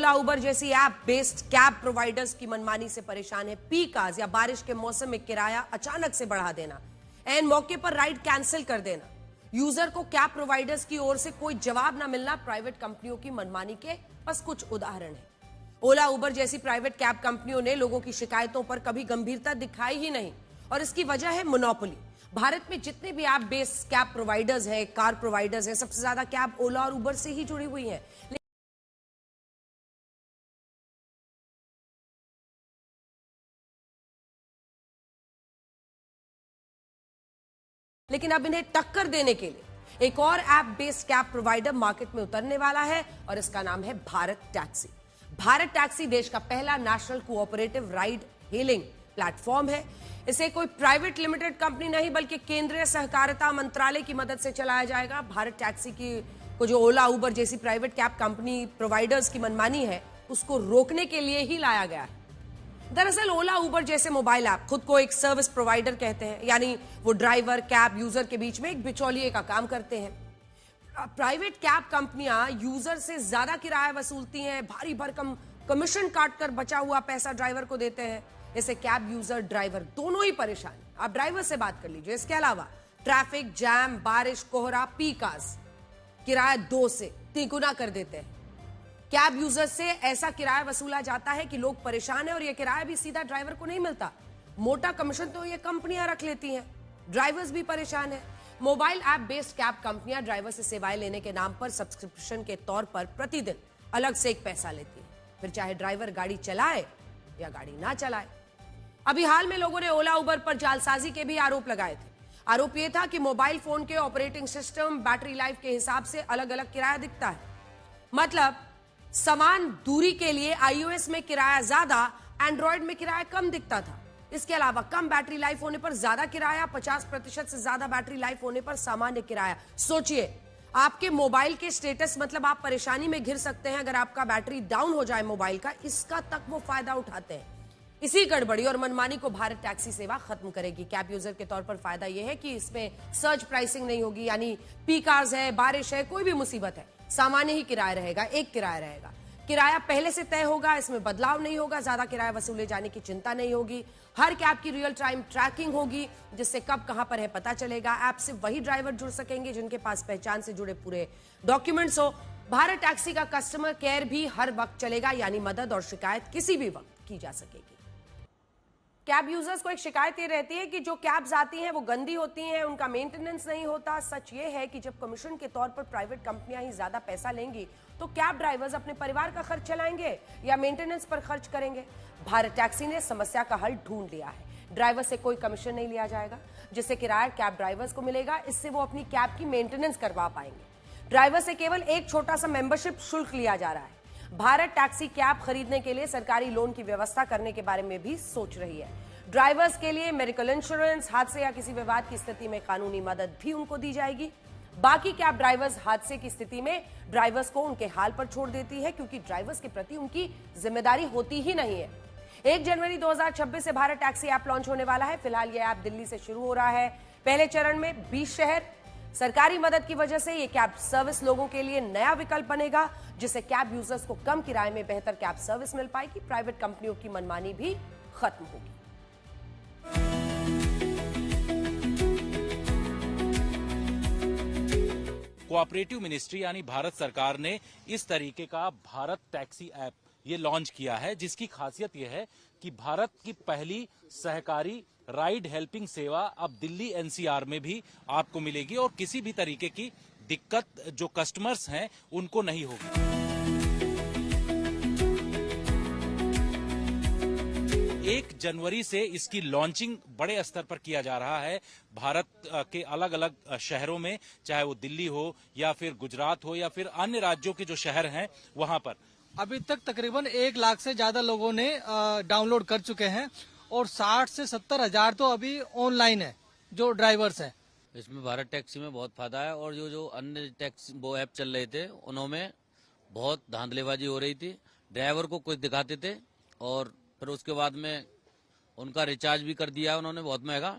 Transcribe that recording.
ओला उबर जैसी app based cab providers की मनमानी से परेशान है। पीक आवर्स या बारिश के मौसम में किराया अचानक से बढ़ा देना, एन मौके पर राइड कैंसिल कर देना, यूजर को कैब प्रोवाइडर्स की ओर से कोई जवाब ना मिलना प्राइवेट कंपनियों की मनमानी के बस कुछ उदाहरण है। ओला उबर जैसी प्राइवेट कैब कंपनियों ने लोगों की शिकायतों पर कभी गंभीरता दिखाई ही नहीं और इसकी वजह है मोनोपोली। भारत में जितने भी ऐप बेस्ड कैब प्रोवाइडर्स हैं, कार प्रोवाइडर्स हैं, सबसे ज्यादा कैब ओला और उबर से ही जुड़ी हुई हैं। लेकिन अब इन्हें टक्कर देने के लिए एक और app based cab provider market में उतरने वाला है और इसका नाम है भारत टैक्सी। भारत टैक्सी देश का पहला national cooperative ride hailing platform है। इसे कोई प्राइवेट लिमिटेड कंपनी नहीं बल्कि केंद्रीय सहकारिता मंत्रालय की मदद से चलाया जाएगा। भारत टैक्सी को जो ओला उबर जैसी प्राइवेट कैब कंपनी प्रोवाइडर्स की मनमानी है उसको रोकने के लिए ही लाया गया है। दरअसल ओला उबर जैसे मोबाइल ऐप खुद को एक सर्विस प्रोवाइडर कहते हैं, यानी वो ड्राइवर कैब यूजर के बीच में एक बिचौलिए का काम करते हैं। प्राइवेट कैब कंपनियां यूजर से ज्यादा किराया वसूलती हैं, भारी भरकम कमीशन काटकर बचा हुआ पैसा ड्राइवर को देते हैं। इससे कैब यूजर ड्राइवर दोनों ही परेशान। आप ड्राइवर से बात कर लीजिए। इसके अलावा ट्रैफिक जैम, बारिश, कोहरा, पीक आवर्स किराया 2 से 3 गुना कर देते हैं। कैब यूजर से ऐसा किराया वसूला जाता है कि लोग परेशान हैं और यह किराया भी सीधा ड्राइवर को नहीं मिलता। मोटा कमीशन तो ये कंपनियां रख लेती हैं, ड्राइवर्स भी परेशान हैं। मोबाइल ऐप बेस्ड कैब कंपनियां ड्राइवर से सेवाएं लेने के नाम पर सब्सक्रिप्शन के तौर पर प्रतिदिन अलग से एक पैसा लेती है, फिर चाहे ड्राइवर गाड़ी चलाए या गाड़ी ना चलाए। अभी हाल में लोगों ने ओला उबर पर जालसाजी के भी आरोप लगाए थे। आरोप यह था कि मोबाइल फोन के ऑपरेटिंग सिस्टम, बैटरी लाइफ के हिसाब से अलग अलग किराया दिखता है। मतलब समान दूरी के लिए iOS में किराया ज्यादा, एंड्रॉयड में किराया कम दिखता था। इसके अलावा कम बैटरी लाइफ होने पर ज्यादा किराया, 50% से ज्यादा बैटरी लाइफ होने पर सामान्य किराया। सोचिए, आपके मोबाइल के स्टेटस मतलब आप परेशानी में घिर सकते हैं अगर आपका बैटरी डाउन हो जाए मोबाइल का, इसका तक वो फायदा उठाते हैं। इसी गड़बड़ी और मनमानी को भारत टैक्सी सेवा खत्म करेगी। कैब यूजर के तौर पर फायदा यह है कि इसमें सर्ज प्राइसिंग नहीं होगी, यानी पीक आवर्स है, बारिश है, कोई भी मुसीबत है, सामान्य ही किराया रहेगा, एक किराया रहेगा। किराया पहले से तय होगा, इसमें बदलाव नहीं होगा, ज्यादा किराया वसूले जाने की चिंता नहीं होगी। हर कैब की रियल टाइम ट्रैकिंग होगी, जिससे कब कहां पर है पता चलेगा। ऐप से वही ड्राइवर जुड़ सकेंगे जिनके पास पहचान से जुड़े पूरे डॉक्यूमेंट्स हो। भारत टैक्सी का कस्टमर केयर भी हर वक्त चलेगा, यानी मदद और शिकायत किसी भी वक्त की जा सकेगी। कैब यूजर्स को एक शिकायत ये रहती है कि जो कैब्स आती हैं वो गंदी होती हैं, उनका मेंटेनेंस नहीं होता। सच ये है कि जब कमीशन के तौर पर प्राइवेट कंपनियां ही ज्यादा पैसा लेंगी तो कैब ड्राइवर्स अपने परिवार का खर्च चलाएंगे या मेंटेनेंस पर खर्च करेंगे। भारत टैक्सी ने समस्या का हल ढूंढ लिया है। ड्राइवर से कोई कमीशन नहीं लिया जाएगा, जिससे किराया कैब ड्राइवर्स को मिलेगा। इससे वो अपनी कैब की मेंटेनेंस करवा पाएंगे। ड्राइवर से केवल एक छोटा सा मेंबरशिप शुल्क लिया जा रहा है। भारत टैक्सी कैब खरीदने के लिए सरकारी लोन की व्यवस्था करने के बारे में भी सोच रही है। ड्राइवर्स के लिए मेडिकल इंश्योरेंस, हादसे या किसी विवाद की स्थिति में कानूनी मदद भी उनको दी जाएगी। बाकी कैब ड्राइवर्स हादसे की स्थिति में ड्राइवर्स को उनके हाल पर छोड़ देती है, क्योंकि ड्राइवर्स के प्रति उनकी जिम्मेदारी होती ही नहीं है। 1 जनवरी 2026 से भारत टैक्सी ऐप लॉन्च होने वाला है। फिलहाल यह ऐप दिल्ली से शुरू हो रहा है। पहले चरण में 20 शहर। सरकारी मदद की वजह से यह कैब सर्विस लोगों के लिए नया विकल्प बनेगा, जिससे कैब यूजर्स को कम किराए में बेहतर कैब सर्विस मिल पाएगी। प्राइवेट कंपनियों की मनमानी भी खत्म होगी। कोऑपरेटिव मिनिस्ट्री यानी भारत सरकार ने इस तरीके का भारत टैक्सी ऐप ये लॉन्च किया है, जिसकी खासियत यह है कि भारत की पहली सहकारी राइड हेल्पिंग सेवा अब दिल्ली एनसीआर में भी आपको मिलेगी और किसी भी तरीके की दिक्कत जो कस्टमर्स हैं उनको नहीं होगी। 1 जनवरी से इसकी लॉन्चिंग बड़े स्तर पर किया जा रहा है भारत के अलग अलग शहरों में, चाहे वो दिल्ली हो या फिर गुजरात हो या फिर अन्य राज्यों के जो शहर हैं वहां पर। अभी तक तकरीबन 1 लाख से ज्यादा लोगों ने डाउनलोड कर चुके हैं और 60 से 70 हजार तो अभी ऑनलाइन है जो ड्राइवर्स हैं। इसमें भारत टैक्सी में बहुत फायदा है और जो अन्य टैक्सी वो ऐप चल रहे थे उनमें बहुत धांधलेबाजी हो रही थी। ड्राइवर को कुछ दिखाते थे और फिर उसके बाद में उनका रिचार्ज भी कर दिया उन्होंने बहुत महंगा।